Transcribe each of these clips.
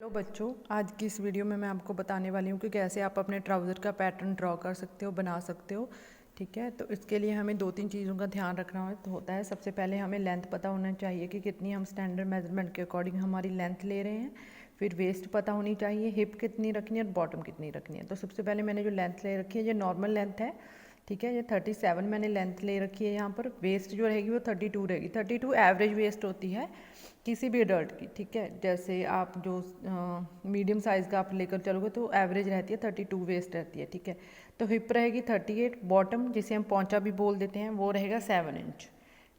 Hello बच्चों, आज की इस वीडियो में मैं आपको बताने वाली हूँ कि कैसे आप अपने ट्राउज़र का पैटर्न ड्रॉ कर सकते हो, बना सकते हो। ठीक है, तो इसके लिए हमें दो तीन चीज़ों का ध्यान रखना होता है। सबसे पहले हमें लेंथ पता होना चाहिए कि कितनी हम स्टैंडर्ड मेजरमेंट के अकॉर्डिंग हमारी लेंथ ले रहे हैं। फिर वेस्ट पता होनी चाहिए, हिप कितनी रखनी है और बॉटम कितनी रखनी है। तो सबसे पहले मैंने जो लेंथ ले रखी है ये नॉर्मल लेंथ है। ठीक है, ये 37 मैंने लेंथ ले रखी है। यहाँ पर वेस्ट जो रहेगी वो 32 रहेगी। 32 एवरेज वेस्ट होती है किसी भी अडल्ट की। ठीक है, जैसे आप जो मीडियम साइज़ का आप लेकर चलोगे तो एवरेज रहती है 32 वेस्ट रहती है। ठीक है, तो हिप रहेगी 38, बॉटम जिसे हम पौंचा भी बोल देते हैं वो रहेगा 7 इंच।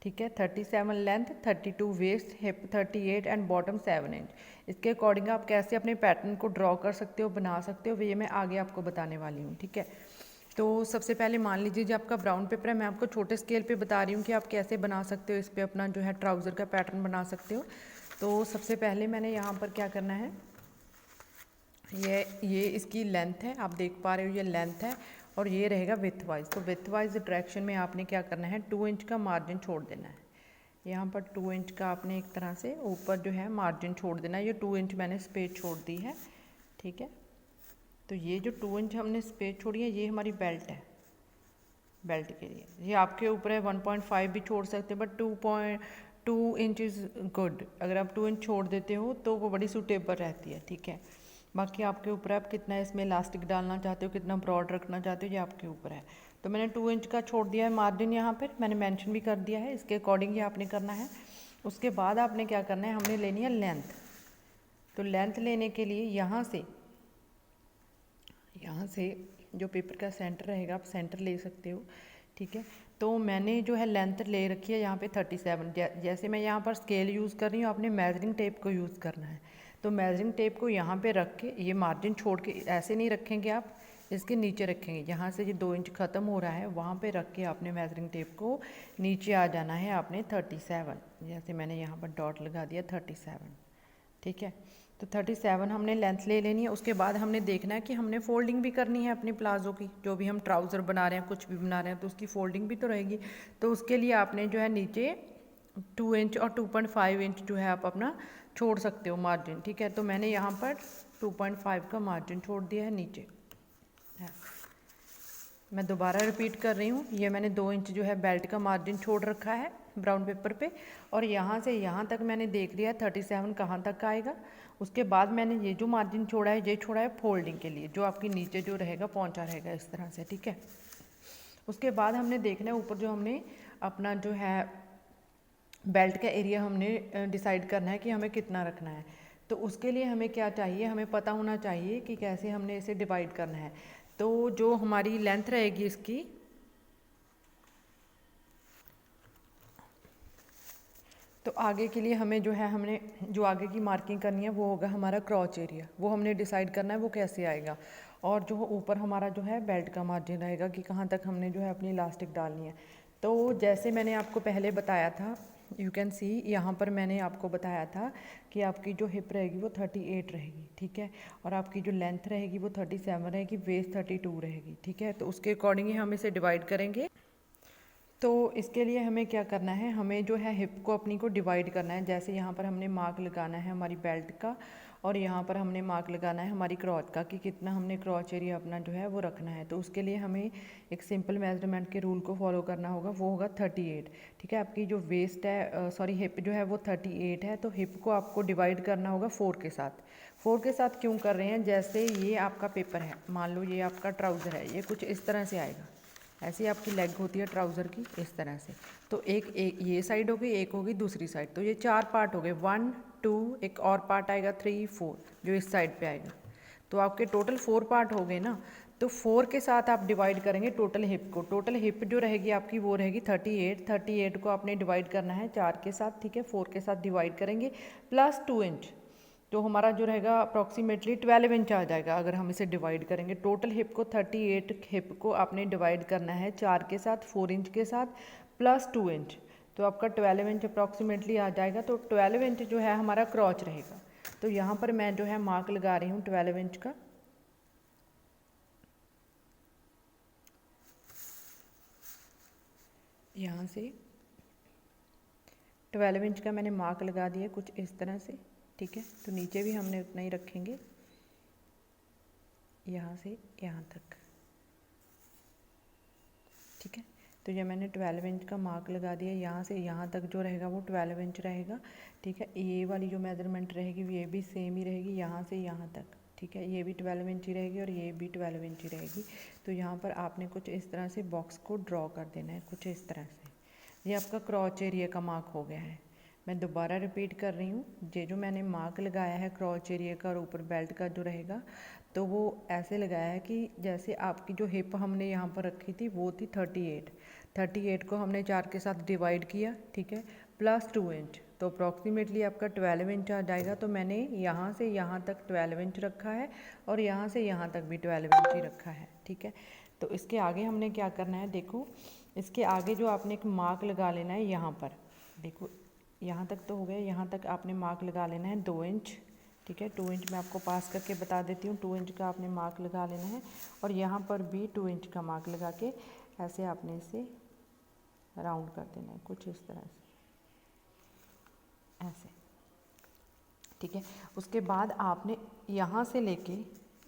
ठीक है, 37 length, 32 waist, hip 38 and bottom 7 inch. इसके अकॉर्डिंग आप कैसे अपने पैटर्न को ड्रॉ कर सकते हो, बना सकते हो, ये मैं आगे आपको बताने वाली हूँ। ठीक है, तो सबसे पहले मान लीजिए जो आपका ब्राउन पेपर है, मैं आपको छोटे स्केल पे बता रही हूँ कि आप कैसे बना सकते हो, इस पर अपना जो है ट्राउज़र का पैटर्न बना सकते हो। तो सबसे पहले मैंने यहाँ पर क्या करना है, ये इसकी लेंथ है, आप देख पा रहे हो ये लेंथ है और ये रहेगा विथ वाइज। तो विथ वाइज डायरेक्शन में आपने क्या करना है, 2 इंच का मार्जिन छोड़ देना है। यहाँ पर 2 इंच का आपने एक तरह से ऊपर जो है मार्जिन छोड़ देना है। ये 2 इंच मैंने स्पेस छोड़ दी है। ठीक है, तो ये जो 2 इंच हमने स्पेस छोड़ी है ये हमारी बेल्ट है। बेल्ट के लिए ये आपके ऊपर है, 1.5 भी छोड़ सकते हैं, बट 2.2 इंच इज़ गुड। अगर आप 2 इंच छोड़ देते हो तो वो बड़ी सूटेबल रहती है। ठीक है, बाकी आपके ऊपर है आप कितना इसमें इलास्टिक डालना चाहते हो, कितना ब्रॉड रखना चाहते हो, ये आपके ऊपर है। तो मैंने 2 इंच का छोड़ दिया है मार्जिन, यहाँ पर मैंने मेंशन भी कर दिया है। इसके अकॉर्डिंग ही आपने करना है। उसके बाद आपने क्या करना है, हमने लेनी है लेंथ। तो लेंथ लेने के लिए यहाँ से जो पेपर का सेंटर रहेगा आप सेंटर ले सकते हो। ठीक है, तो मैंने जो है लेंथ ले रखी है यहाँ पे 37। जैसे मैं यहाँ पर स्केल यूज़ कर रही हूँ, आपने मेजरिंग टेप को यूज़ करना है। तो मेजरिंग टेप को यहाँ पे रख के, ये मार्जिन छोड़ के ऐसे नहीं रखेंगे आप, इसके नीचे रखेंगे। यहाँ से जो 2 इंच ख़त्म हो रहा है वहाँ पे रख के आपने मेजरिंग टेप को नीचे आ जाना है आपने 37। जैसे मैंने यहाँ पर डॉट लगा दिया 37। ठीक है, तो 37 हमने लेंथ ले लेनी है। उसके बाद हमने देखना है कि हमने फोल्डिंग भी करनी है अपनी प्लाजो की। जो भी हम ट्राउज़र बना रहे हैं, कुछ भी बना रहे हैं, तो उसकी फोल्डिंग भी तो रहेगी। तो उसके लिए आपने जो है नीचे 2 इंच और 2.5 इंच जो है आप अपना छोड़ सकते हो मार्जिन। ठीक है, तो मैंने यहाँ पर 2.5 का मार्जिन छोड़ दिया है नीचे है। मैं दोबारा रिपीट कर रही हूँ, ये मैंने 2 इंच जो है बेल्ट का मार्जिन छोड़ रखा है ब्राउन पेपर पे, और यहाँ से यहाँ तक मैंने देख लिया 37 कहाँ तक आएगा। उसके बाद मैंने ये जो मार्जिन छोड़ा है ये छोड़ा है फोल्डिंग के लिए, जो आपकी नीचे जो रहेगा पहुँचा रहेगा इस तरह से। ठीक है, उसके बाद हमने देखना है ऊपर जो हमने अपना जो है बेल्ट का एरिया हमने डिसाइड करना है कि हमें कितना रखना है। तो उसके लिए हमें क्या चाहिए, हमें पता होना चाहिए कि कैसे हमने इसे डिवाइड करना है। तो जो हमारी लेंथ रहेगी इसकी, तो आगे के लिए हमें जो है, हमने जो आगे की मार्किंग करनी है वो होगा हमारा क्रॉच एरिया। वो हमने डिसाइड करना है वो कैसे आएगा। और जो ऊपर हमारा जो है बेल्ट का मार्जिन रहेगा कि कहाँ तक हमने जो है अपनी इलास्टिक डालनी है। तो जैसे मैंने आपको पहले बताया था, यू कैन सी, यहाँ पर मैंने आपको बताया था कि आपकी जो हिप रहेगी वो 38 रहेगी। ठीक है, और आपकी जो लेंथ रहेगी वो 37 रहेगी, वेस्ट 32 रहेगी। ठीक है, तो उसके अकॉर्डिंग ही हम इसे डिवाइड करेंगे। तो इसके लिए हमें क्या करना है, हमें जो है हिप को अपनी को डिवाइड करना है। जैसे यहाँ पर हमने मार्क लगाना है हमारी बेल्ट का, और यहाँ पर हमने मार्क लगाना है हमारी क्रॉच का कि कितना हमने क्रॉच एरिया अपना जो है वो रखना है। तो उसके लिए हमें एक सिंपल मेजरमेंट के रूल को फॉलो करना होगा, वो होगा 38। ठीक है, आपकी जो वेस्ट है, सॉरी हिप जो है वो 38 है। तो हिप को आपको डिवाइड करना होगा 4 के साथ। 4 के साथ क्यों कर रहे हैं, जैसे ये आपका पेपर है, मान लो ये आपका ट्राउज़र है, ये कुछ इस तरह से आएगा। ऐसी आपकी लेग होती है ट्राउज़र की इस तरह से। तो एक ये साइड होगी, एक होगी दूसरी साइड। तो ये 4 पार्ट हो गए, 1 2, एक और पार्ट आएगा 3 4 जो इस साइड पे आएगा। तो आपके टोटल 4 पार्ट हो गए ना। तो 4 के साथ आप डिवाइड करेंगे टोटल हिप को। टोटल हिप जो रहेगी आपकी वो रहेगी 38। 38 को आपने डिवाइड करना है 4 के साथ। ठीक है, 4 के साथ डिवाइड करेंगे प्लस 2 इंच, तो हमारा जो रहेगा अप्रॉक्सीमेटली 12 इंच आ जाएगा अगर हम इसे डिवाइड करेंगे। टोटल हिप को 38 हिप को आपने डिवाइड करना है 4 के साथ, 4 इंच के साथ प्लस 2 इंच, तो आपका 12 इंच अप्रॉक्सीमेटली आ जाएगा। तो 12 इंच जो है हमारा क्रॉच रहेगा। तो यहाँ पर मैं जो है मार्क लगा रही हूँ 12 इंच का। यहाँ से 12 इंच का मैंने मार्क लगा दिया कुछ इस तरह से। ठीक है। तो नीचे भी हमने उतना ही रखेंगे, यहाँ से यहाँ तक, ठीक है। तो ये मैंने 12 इंच का मार्क लगा दिया, यहाँ से यहाँ तक जो रहेगा वो 12 इंच रहेगा, ठीक है। ये वाली जो मेज़रमेंट रहेगी ये भी सेम ही रहेगी, यहाँ से यहाँ तक, ठीक है। ये भी 12 इंच ही रहेगी और ये भी 12 इंच ही रहेगी। तो यहाँ पर आपने कुछ इस तरह से बॉक्स को ड्रॉ कर देना है, कुछ इस तरह से। ये आपका क्रॉच एरिया का मार्क हो गया है। मैं दोबारा रिपीट कर रही हूँ, ये जो मैंने मार्क लगाया है क्रॉच एरिया का और ऊपर बेल्ट का जो रहेगा, तो वो ऐसे लगाया है कि जैसे आपकी जो हिप हमने यहाँ पर रखी थी वो थी 38 को हमने 4 के साथ डिवाइड किया, ठीक है, प्लस 2 इंच, तो अप्रॉक्सीमेटली आपका 12 इंच आ जाएगा। तो मैंने यहाँ से यहाँ तक 12 इंच रखा है और यहाँ से यहाँ तक भी 12 इंच ही रखा है, ठीक है। तो इसके आगे हमने क्या करना है, देखो इसके आगे जो आपने एक मार्क लगा लेना है यहाँ पर, देखो यहाँ तक तो हो गया, यहाँ तक आपने मार्क लगा लेना है 2 इंच, ठीक है। 2 इंच मैं आपको पास करके बता देती हूँ, 2 इंच का आपने मार्क लगा लेना है और यहाँ पर भी 2 इंच का मार्क लगा के ऐसे आपने इसे राउंड कर देना है, कुछ इस तरह से, ऐसे, ठीक है। उसके बाद आपने यहाँ से लेके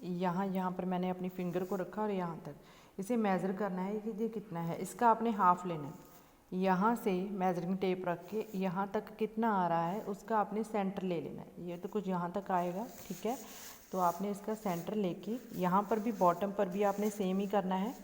यहाँ पर मैंने अपनी फिंगर को रखा और यहाँ तक इसे मेज़र करना है कि ये कितना है, इसका आपने हाफ़ लेना है। यहाँ से मेजरिंग टेप रख के यहाँ तक कितना आ रहा है उसका आपने सेंटर ले लेना है, ये तो कुछ यहाँ तक आएगा, ठीक है। तो आपने इसका सेंटर लेके यहाँ पर भी बॉटम पर भी आपने सेम ही करना है।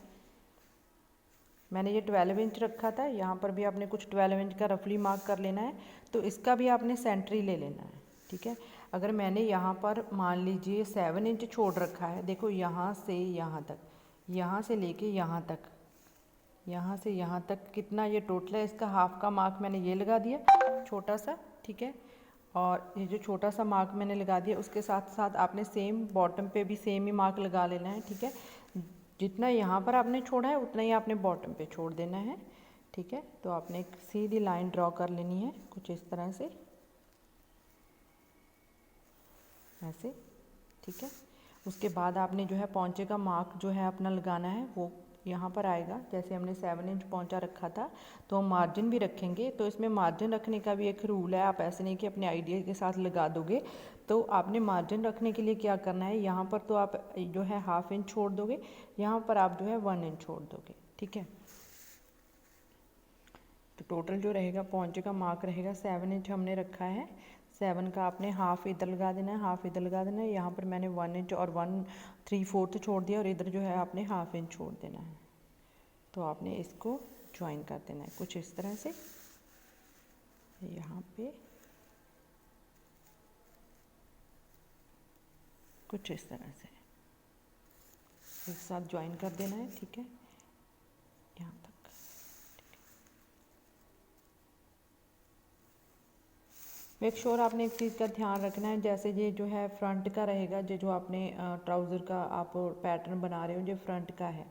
मैंने ये 12 इंच रखा था, यहाँ पर भी आपने कुछ 12 इंच का रफली मार्क कर लेना है, तो इसका भी आपने सेंटर ही ले लेना है, ठीक है। अगर मैंने यहाँ पर मान लीजिए 7 इंच छोड़ रखा है, देखो यहाँ से यहाँ तक, यहाँ से लेके यहाँ तक, यहाँ से यहाँ तक कितना ये टोटल है, इसका हाफ का मार्क मैंने ये लगा दिया छोटा सा, ठीक है। और ये जो छोटा सा मार्क मैंने लगा दिया उसके साथ साथ आपने सेम बॉटम पे भी सेम ही मार्क लगा लेना है, ठीक है। जितना यहाँ पर आपने छोड़ा है उतना ही आपने बॉटम पे छोड़ देना है, ठीक है। तो आपने एक सीधी लाइन ड्रॉ कर लेनी है कुछ इस तरह से, ऐसे, ठीक है। उसके बाद आपने जो है पौंचे का मार्क जो है अपना लगाना है, वो यहाँ पर आएगा। जैसे हमने 7 इंच पौंचा रखा था तो हम मार्जिन भी रखेंगे, तो इसमें मार्जिन रखने का भी एक रूल है, आप ऐसे नहीं कि अपने आइडिया के साथ लगा दोगे। तो आपने मार्जिन रखने के लिए क्या करना है, यहाँ पर तो आप जो है 1/2 इंच छोड़ दोगे, यहाँ पर आप जो है 1 इंच छोड़ दोगे, ठीक है। तो टोटल जो रहेगा पौंचे का मार्क रहेगा 7 इंच हमने रखा है, 7 का आपने हाफ इधर लगा देना है, हाफ इधर लगा देना है। यहाँ पर मैंने 1 इंच और 1/3/4 छोड़ दिया और इधर जो है आपने हाफ इंच छोड़ देना है। तो आपने इसको ज्वाइन कर देना है कुछ इस तरह से, यहाँ पे कुछ इस तरह से एक साथ ज्वाइन कर देना है, ठीक है, यहाँ तक। मेक श्योर आपने एक चीज़ का ध्यान रखना है, जैसे ये जो है फ्रंट का रहेगा, जो आपने ट्राउज़र का आप पैटर्न बना रहे हो जो फ्रंट का है,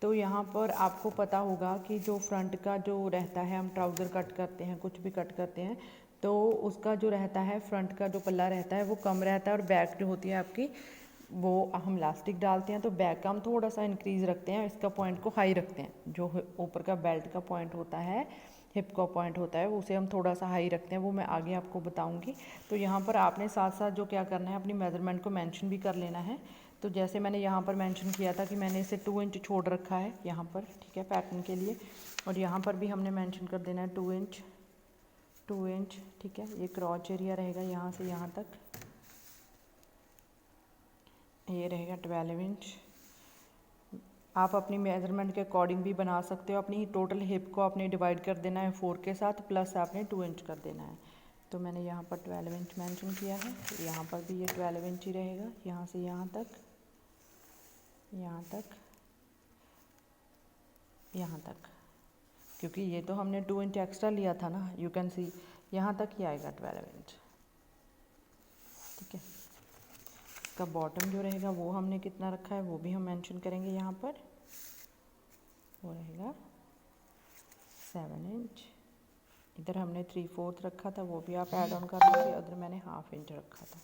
तो यहाँ पर आपको पता होगा कि जो फ्रंट का जो रहता है, हम ट्राउज़र कट करते हैं, कुछ भी कट करते हैं, तो उसका जो रहता है फ्रंट का जो पल्ला रहता है वो कम रहता है और बैक जो होती है आपकी वो हम इलास्टिक डालते हैं, तो बैक का हम थोड़ा सा इंक्रीज़ रखते हैं, इसका पॉइंट को हाई रखते हैं। जो ऊपर का बेल्ट का पॉइंट होता है, हिप का पॉइंट होता है, उसे हम थोड़ा सा हाई रखते हैं, वो मैं आगे आपको बताऊंगी। तो यहाँ पर आपने साथ साथ जो क्या करना है, अपनी मेज़रमेंट को मेंशन भी कर लेना है। तो जैसे मैंने यहाँ पर मेंशन किया था कि मैंने इसे 2 इंच छोड़ रखा है यहाँ पर, ठीक है, पैटर्न के लिए, और यहाँ पर भी हमने मेंशन कर देना है 2 इंच, ठीक है। ये क्रॉच एरिया रहेगा यहाँ से यहाँ तक, ये रहेगा 12 इंच। आप अपनी मेज़रमेंट के अकॉर्डिंग भी बना सकते हो। अपनी टोटल हिप को आपने डिवाइड कर देना है 4 के साथ, प्लस आपने 2 इंच कर देना है। तो मैंने यहाँ पर 12 इंच मेंशन किया है, तो यहाँ पर भी ये 12 इंच ही रहेगा, यहाँ से यहाँ तक, यहाँ तक, यहाँ तक, क्योंकि ये तो हमने 2 इंच एक्स्ट्रा लिया था ना, यू कैन सी यहाँ तक ही आएगा 12 इंच, ठीक है। इसका बॉटम जो रहेगा वो हमने कितना रखा है वो भी हम मेंशन करेंगे यहाँ पर, वो रहेगा 7 इंच। इधर हमने 3/4 रखा था, वो भी आप ऐड ऑन कर लीजिए, उधर मैंने 1/2 इंच रखा था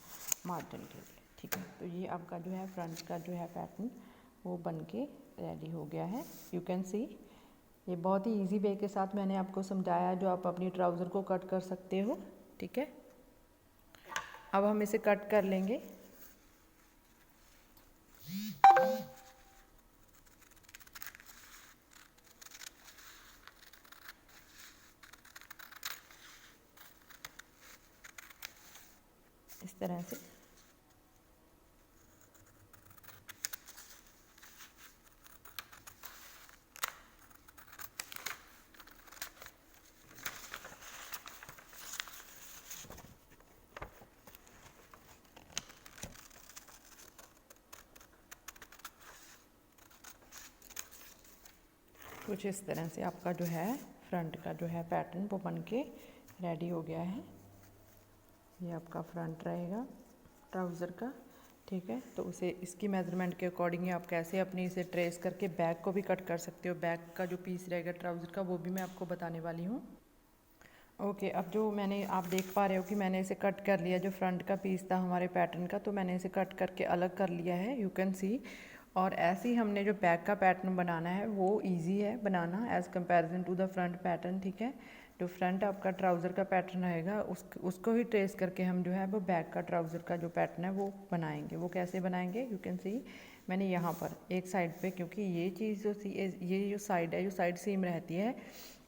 मार्जिन के लिए, ठीक है। तो ये आपका जो है फ्रंट का जो है पैटर्न वो बन के रेडी हो गया है, यू कैन सी। ये बहुत ही इजी वे के साथ मैंने आपको समझाया जो आप अपनी ट्राउज़र को कट कर सकते हो, ठीक है। अब हम इसे कट कर लेंगे। इस तरह से कुछ इस तरह से आपका जो है फ्रंट का जो है पैटर्न वो बन के रेडी हो गया है। ये आपका फ्रंट रहेगा ट्राउज़र का, ठीक है। तो उसे इसकी मेज़रमेंट के अकॉर्डिंग आप कैसे अपनी इसे ट्रेस करके बैक को भी कट कर सकते हो। बैक का जो पीस रहेगा ट्राउज़र का वो भी मैं आपको बताने वाली हूँ। ओके, अब जो मैंने आप देख पा रहे हो कि मैंने इसे कट कर लिया, जो फ्रंट का पीस था हमारे पैटर्न का, तो मैंने इसे कट करके अलग कर लिया है, यू कैन सी। और ऐसे ही हमने जो बैक का पैटर्न बनाना है वो इजी है बनाना as comparison to the front pattern, ठीक है। जो फ्रंट आपका ट्राउज़र का पैटर्न रहेगा उसको ही ट्रेस करके हम जो है वो बैक का ट्राउज़र का जो पैटर्न है वो बनाएंगे। वो कैसे बनाएंगे, यू कैन सी मैंने यहाँ पर एक साइड पे, क्योंकि ये चीज़ जो ये जो साइड है, जो साइड सीम रहती है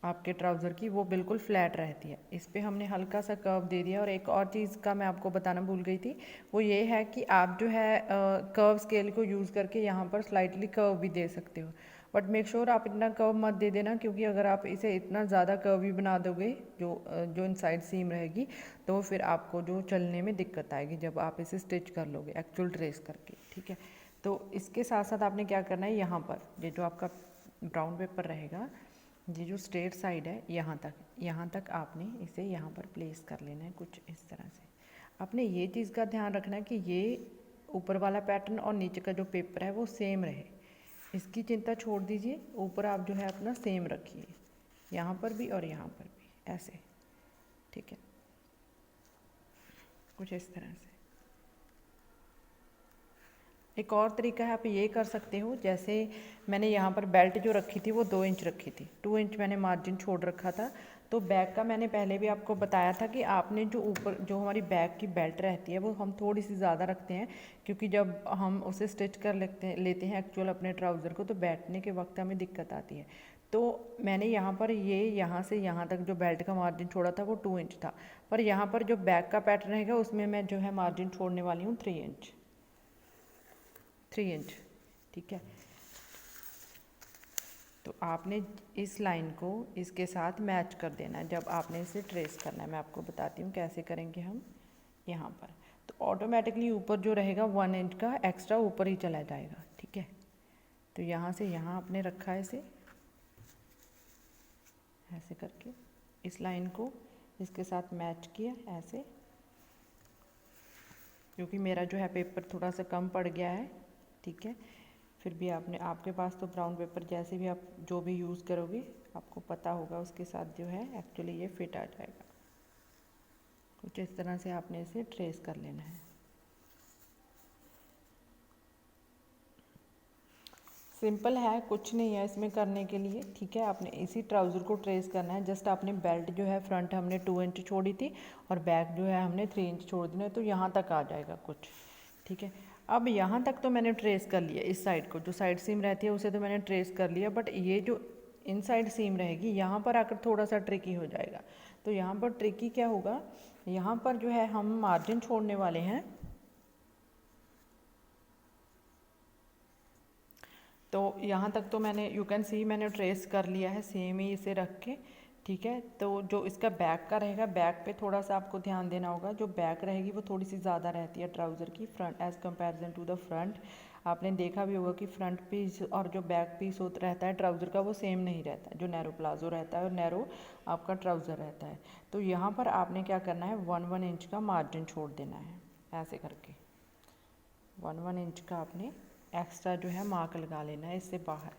आपके ट्राउज़र की, वो बिल्कुल फ्लैट रहती है। इस पे हमने हल्का सा कर्व दे दिया। और एक और चीज़ का मैं आपको बताना भूल गई थी, वो ये है कि आप जो है कर्व स्केल को यूज़ करके यहाँ पर स्लाइटली कर्व भी दे सकते हो, बट मेक श्योर आप इतना कर्व मत दे देना, क्योंकि अगर आप इसे इतना ज़्यादा कर्व भी बना दोगे जो इनसाइड सीम रहेगी, तो फिर आपको जो चलने में दिक्कत आएगी जब आप इसे स्टिच कर लोगे एक्चुअल ट्रेस करके, ठीक है। तो इसके साथ साथ आपने क्या करना है, यहाँ पर ये जो आपका ब्राउन पेपर रहेगा, ये जो स्ट्रेट साइड है यहाँ तक आपने इसे यहाँ पर प्लेस कर लेना है कुछ इस तरह से। आपने ये चीज़ का ध्यान रखना है कि ये ऊपर वाला पैटर्न और नीचे का जो पेपर है वो सेम रहे, इसकी चिंता छोड़ दीजिए। ऊपर आप जो है अपना सेम रखिए, यहाँ पर भी और यहाँ पर भी ऐसे, ठीक है, कुछ इस तरह से। एक और तरीका है, आप ये कर सकते हो, जैसे मैंने यहाँ पर बेल्ट जो रखी थी वो 2 इंच रखी थी, 2 इंच मैंने मार्जिन छोड़ रखा था। तो बैक का मैंने पहले भी आपको बताया था कि आपने जो ऊपर जो हमारी बैक की बेल्ट रहती है वो हम थोड़ी सी ज़्यादा रखते हैं, क्योंकि जब हम उसे स्टिच कर लेते हैं एक्चुअल अपने ट्राउज़र को, तो बैठने के वक्त हमें दिक्कत आती है। तो मैंने यहाँ पर यहाँ से यहाँ तक जो बेल्ट का मार्जिन छोड़ा था वो 2 इंच था, पर यहाँ पर जो बैक का पैटर्न रहेगा उसमें मैं जो है मार्जिन छोड़ने वाली हूँ 3 इंच, 3 इंच, ठीक है। तो आपने इस लाइन को इसके साथ मैच कर देना है जब आपने इसे ट्रेस करना है। मैं आपको बताती हूँ कैसे करेंगे हम। यहाँ पर तो ऑटोमेटिकली ऊपर जो रहेगा 1 इंच का एक्स्ट्रा ऊपर ही चला जाएगा, ठीक है। तो यहाँ से यहाँ आपने रखा है इसे ऐसे करके, इस लाइन को इसके साथ मैच किया ऐसे, क्योंकि मेरा जो है पेपर थोड़ा सा कम पड़ गया है, ठीक है। फिर भी आपके पास तो ब्राउन पेपर जैसे भी आप जो भी यूज़ करोगे आपको पता होगा उसके साथ जो है एक्चुअली ये फिट आ जाएगा। कुछ इस तरह से आपने इसे ट्रेस कर लेना है। सिंपल है, कुछ नहीं है इसमें करने के लिए, ठीक है। आपने इसी ट्राउज़र को ट्रेस करना है। जस्ट आपने बेल्ट जो है फ्रंट हमने 2 इंच छोड़ी थी और बैक जो है हमने 3 इंच छोड़ देना है, तो यहाँ तक आ जाएगा कुछ, ठीक है। अब यहाँ तक तो मैंने ट्रेस कर लिया, इस साइड को जो साइड सीम रहती है उसे तो मैंने ट्रेस कर लिया, बट ये जो इनसाइड सीम रहेगी यहाँ पर आकर थोड़ा सा ट्रिकी हो जाएगा। तो यहाँ पर ट्रिकी क्या होगा, यहाँ पर जो है हम मार्जिन छोड़ने वाले हैं, तो यहाँ तक तो मैंने यू कैन सी मैंने ट्रेस कर लिया है सेम ही इसे रख के, ठीक है। तो जो इसका बैक का रहेगा, बैक पे थोड़ा सा आपको ध्यान देना होगा। जो बैक रहेगी वो थोड़ी सी ज़्यादा रहती है ट्राउज़र की front as comparison to the front. आपने देखा भी होगा कि फ्रंट पीस और जो बैक पीस होता रहता है ट्राउज़र का वो सेम नहीं रहता है, जो नैरो प्लाजो रहता है और नैरो आपका ट्राउज़र रहता है। तो यहाँ पर आपने क्या करना है, 1 इंच का मार्जिन छोड़ देना है ऐसे करके, 1 इंच का आपने एक्स्ट्रा जो है मार्क लगा लेना है इससे बाहर।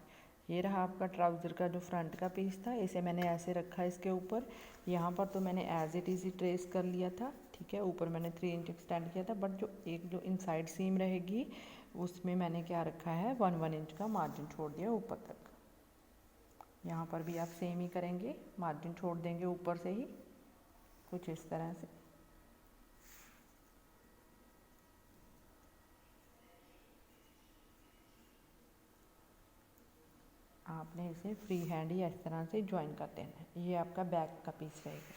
ये रहा आपका ट्राउज़र का जो फ्रंट का पीस था, इसे मैंने ऐसे रखा इसके ऊपर। यहाँ पर तो मैंने एज इट इज़ ट्रेस कर लिया था, ठीक है। ऊपर मैंने 3 इंच एक्सटेंड किया था, बट जो इनसाइड सीम रहेगी उसमें मैंने क्या रखा है, 1 इंच का मार्जिन छोड़ दिया ऊपर तक। यहाँ पर भी आप सेम ही करेंगे, मार्जिन छोड़ देंगे ऊपर से ही कुछ इस तरह से। आपने इसे फ्री हैंड ही इस तरह से ज्वाइन कर देना है। ये आपका बैक का पीस रहेगा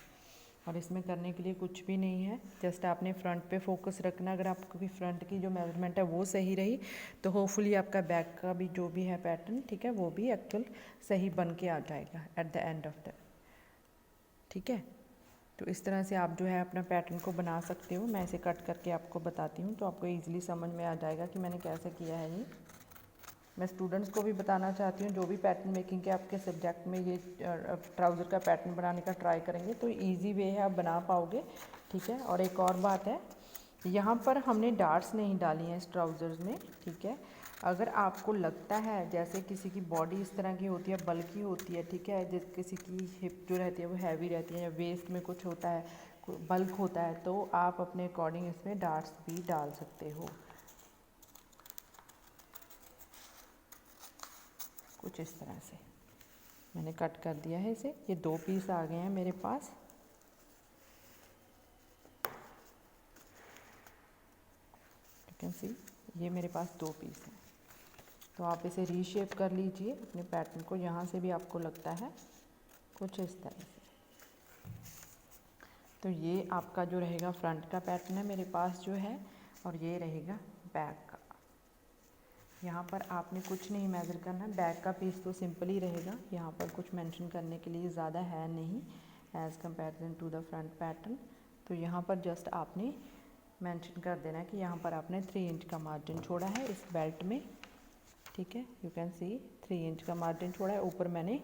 और इसमें करने के लिए कुछ भी नहीं है, जस्ट आपने फ्रंट पे फोकस रखना। अगर आपकी फ्रंट की जो मेजरमेंट है वो सही रही तो होपफुली आपका बैक का भी जो भी है पैटर्न, ठीक है, वो भी एक्चुअल सही बन के आ जाएगा at the end of the, ठीक है। तो इस तरह से आप जो है अपना पैटर्न को बना सकते हो। मैं इसे कट करके आपको बताती हूँ तो आपको ईजिली समझ में आ जाएगा कि मैंने कैसे किया है। ये मैं स्टूडेंट्स को भी बताना चाहती हूँ जो भी पैटर्न मेकिंग के आपके सब्जेक्ट में ये ट्राउज़र का पैटर्न बनाने का ट्राई करेंगे तो इजी वे है, आप बना पाओगे, ठीक है। और एक और बात है, यहाँ पर हमने डार्ट्स नहीं डाली हैं इस ट्राउज़र्स में, ठीक है। अगर आपको लगता है जैसे किसी की बॉडी इस तरह की होती है, बल्की होती है, ठीक है, जिस किसी की हिप जो रहती है वो हैवी रहती है या वेस्ट में कुछ होता है, बल्क होता है, तो आप अपने अकॉर्डिंग इसमें डार्ट्स भी डाल सकते हो, कुछ इस तरह से। मैंने कट कर दिया है इसे। ये 2 पीस आ गए हैं मेरे पास। यू कैन सी, ये मेरे पास 2 पीस हैं। तो आप इसे रीशेप कर लीजिए अपने पैटर्न को, यहाँ से भी आपको लगता है कुछ इस तरह से। तो ये आपका जो रहेगा फ्रंट का पैटर्न है मेरे पास जो है, और ये रहेगा बैक का। यहाँ पर आपने कुछ नहीं मेज़र करना, बैक का पीस तो सिंपल ही रहेगा, यहाँ पर कुछ मेंशन करने के लिए ज़्यादा है नहीं as comparison to the front pattern. तो यहाँ पर जस्ट आपने मेंशन कर देना है कि यहाँ पर आपने 3 इंच का मार्जिन छोड़ा है इस बेल्ट में, ठीक है। यू कैन सी 3 इंच का मार्जिन छोड़ा है। ऊपर मैंने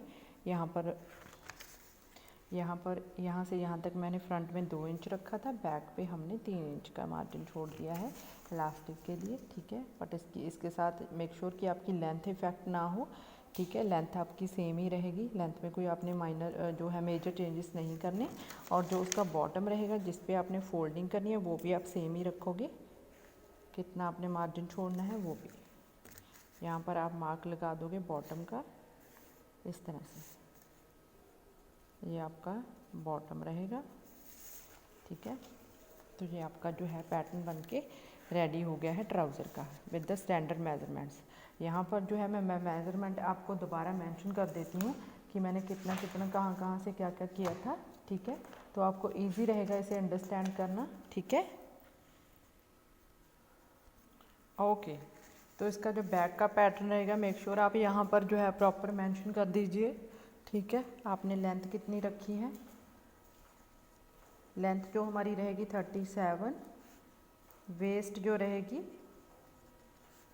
यहाँ से यहाँ तक मैंने फ्रंट में 2 इंच रखा था, बैक पे हमने 3 इंच का मार्जिन छोड़ दिया है इलास्टिक के लिए, ठीक है। बट इसके साथ मेक श्योर कि आपकी लेंथ इफेक्ट ना हो, ठीक है। लेंथ आपकी सेम ही रहेगी, लेंथ में कोई आपने माइनर जो है मेजर चेंजेस नहीं करने। और जो उसका बॉटम रहेगा जिस पे आपने फोल्डिंग करनी है वो भी आप सेम ही रखोगे, कितना आपने मार्जिन छोड़ना है वो भी यहाँ पर आप मार्क लगा दोगे बॉटम का इस तरह से। ये आपका बॉटम रहेगा, ठीक है। तो ये आपका जो है पैटर्न बनके रेडी हो गया है ट्राउज़र का विद द स्टैंडर्ड मेजरमेंट्स। यहाँ पर जो है मैं मेजरमेंट आपको दोबारा मेंशन कर देती हूँ कि मैंने कितना कितना कहाँ से क्या क्या किया था, ठीक है। तो आपको इजी रहेगा इसे अंडरस्टैंड करना, ठीक है। ओके, तो इसका जो बैक का पैटर्न रहेगा मेक श्योर आप यहाँ पर जो है प्रॉपर मेंशन कर दीजिए, ठीक है। आपने लेंथ कितनी रखी है, लेंथ जो हमारी रहेगी 37, वेस्ट जो रहेगी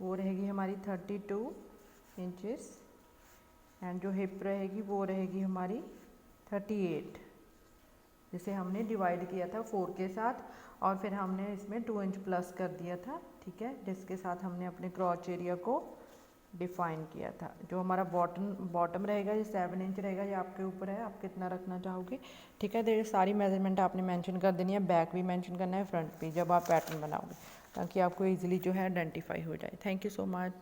वो रहेगी हमारी 32 इंचेस, एंड जो हिप रहेगी वो रहेगी हमारी 38, जिसे हमने डिवाइड किया था 4 के साथ और फिर हमने इसमें 2 इंच प्लस कर दिया था, ठीक है, जिसके साथ हमने अपने क्रॉच एरिया को डिफाइन किया था। जो हमारा बॉटम रहेगा ये 7 इंच रहेगा, ये आपके ऊपर है आप कितना रखना चाहोगे, ठीक है। तो ये सारी मेजरमेंट आपने मेंशन कर देनी है, बैक भी मेंशन करना है, फ्रंट भी, जब आप पैटर्न बनाओगे, ताकि आपको इजीली जो है आइडेंटिफाई हो जाए। Thank you so much.